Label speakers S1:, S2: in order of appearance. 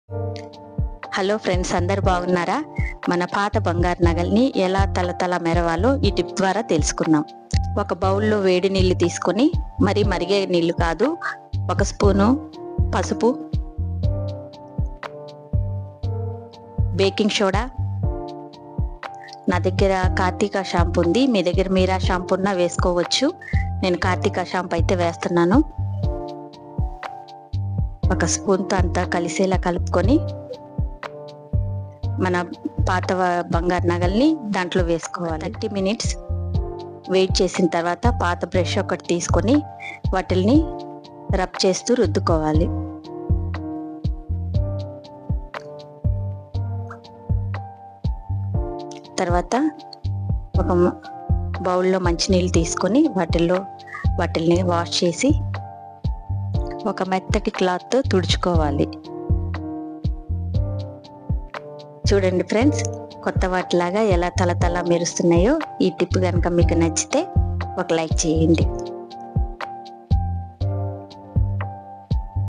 S1: Hello friends, అందరు బాగున్నారా? మన పాత బంగారు నగల్ని ఎలా తలతల మెరవాలో ఈ టిప్ ద్వారా తెలుసుకుందాం. ఒక బౌల్లో వేడి నీళ్లు తీసుకొని, మరి మరిగే నీళ్లు కాదు, 1 స్పూను పసుపు, బేకింగ్ సోడా, నా దగ్గర కార్తీక షాంపూ ఉంది, మీ దగ్గర మీరా షాంపూ ఉన్నా వేసుకోవచ్చు. నేను కార్తీక షాంపూ అయితే వేస్తున్నాను. 1 స్పూన్తో అంతా కలిసేలా కలుపుకొని మన పాత బంగారు నగల్ని దాంట్లో వేసుకోవాలి. 30 మినిట్స్ వెయిట్ చేసిన తర్వాత పాత బ్రష్ ఒకటి తీసుకొని వాటిల్ని రబ్ చేస్తూ రుద్దుకోవాలి. తర్వాత ఒక బౌల్లో మంచినీళ్ళు తీసుకొని వాటిల్ని వాష్ చేసి ఒక మెత్తటి క్లాత్తో తుడుచుకోవాలి. చూడండి ఫ్రెండ్స్, కొత్త వాటిలాగా ఎలా తలతల మెరుస్తున్నాయో. ఈ టిప్ కనుక మీకు నచ్చితే ఒక లైక్ చేయండి.